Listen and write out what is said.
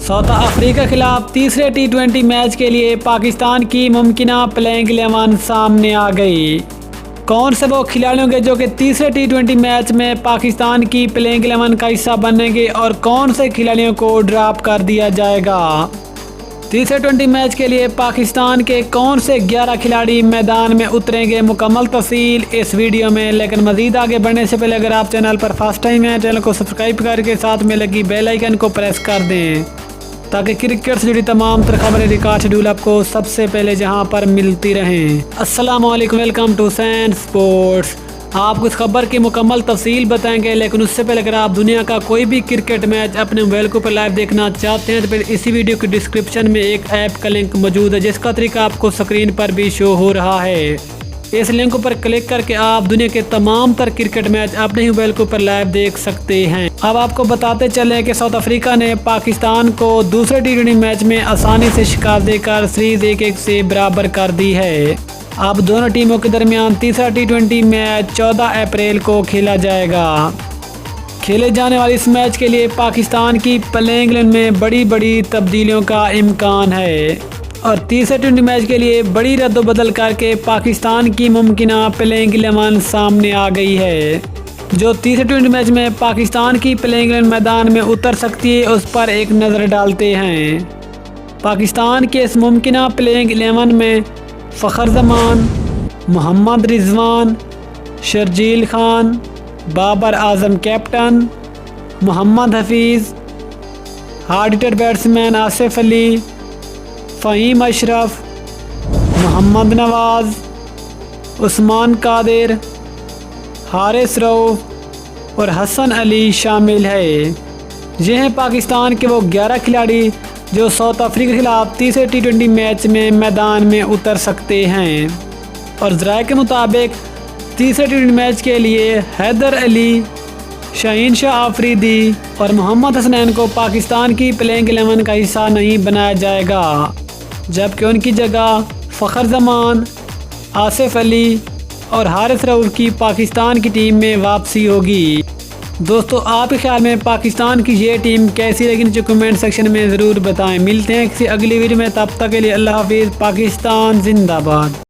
South Africa के खिलाफ तीसरे टी20 मैच के लिए पाकिस्तान की मुमकिना प्लेइंग 11 सामने आ गई। कौन से वो खिलाड़ियों के जो कि तीसरे टी20 मैच में पाकिस्तान की प्लेइंग 11 का हिस्सा बनेंगे और कौन से खिलाड़ियों को ड्रॉप कर दिया जाएगा। तीसरे 20 मैच के लिए पाकिस्तान के कौन से 11 खिलाड़ी मैदान में उतरेंगे, मुकम्मल तफसील इस वीडियो में। लेकिन मजीद आगे बढ़ने से पहले अगर आप चैनल पर फर्स्ट टाइम हैं, चैनल को सब्सक्राइब करके साथ में लगी बेल आइकन को प्रेस कर दें ताकि क्रिकेट से जुड़ी तमाम तर खबरें रिकॉर्ड शेड्यूल आपको सबसे पहले जहां पर मिलती रहें। अस्सलाम वालेकुम, वेलकम टू सैन स्पोर्ट्स। आपको इस खबर की मुकम्मल तफसील बताएंगे, लेकिन उससे पहले अगर आप दुनिया का कोई भी क्रिकेट मैच अपने मोबाइल के ऊपर लाइव देखना चाहते हैं तो फिर इसी वीडियो के डिस्क्रिप्शन में एक ऐप का लिंक मौजूद है जिसका तरीका आपको स्क्रीन पर भी शो हो रहा है। इस लिंक पर क्लिक करके आप दुनिया के तमाम तर क्रिकेट मैच अपने ही मोबाइल के ऊपर लाइव देख सकते हैं। अब आपको बताते चले कि साउथ अफ्रीका ने पाकिस्तान को दूसरे टी20 मैच में आसानी से शिकस्त देकर सीरीज 1-1 से बराबर कर दी है। अब दोनों टीमों के दरमियान तीसरा टी20 मैच 14 अप्रैल को खेला जाएगा। खेले जाने वाले इस मैच के लिए पाकिस्तान की प्लेइंग 11 में बड़ी तब्दीलियों का इम्कान है और तीसरे टी20 मैच के लिए बड़ी रद्दोबदल करके पाकिस्तान की मुमकिना प्लेइंग 11 सामने आ गई है। जो तीसरे टी20 मैच में पाकिस्तान की प्लेइंग 11 मैदान में उतर सकती है उस पर एक नज़र डालते हैं। पाकिस्तान के इस मुमकिना प्लेइंग 11 में Fakhar Zaman, Mohammad Rizwan, Sharjeel Khan, Babar Azam captain, Mohammad Hafeez, hard hitter batsman Asif Ali, Faheem Ashraf, Mohammad Nawaz, Usman Qadir, Haris Rauf और हसन अली शामिल है। ये हैं पाकिस्तान के वो 11 खिलाड़ी जो साउथ अफ्रीका के खिलाफ तीसरे टी20 मैच में मैदान में उतर सकते हैं। और ज़राए के मुताबिक तीसरे टी20 मैच के लिए हैदर अली, शाहीन शाह आफरीदी और मोहम्मद हसनैन को पाकिस्तान की प्लेइंग 11 का हिस्सा नहीं बनाया जाएगा, जबकि उनकी जगह फ़खर जमान, आसिफ अली और हारिस रऊफ़ की पाकिस्तान की टीम में वापसी होगी। दोस्तों, आपके ख्याल में पाकिस्तान की ये टीम कैसी लगी नीचे कमेंट सेक्शन में ज़रूर बताएं। मिलते हैं किसी अगली वीडियो में, तब तक के लिए अल्लाह हाफिज़। पाकिस्तान जिंदाबाद।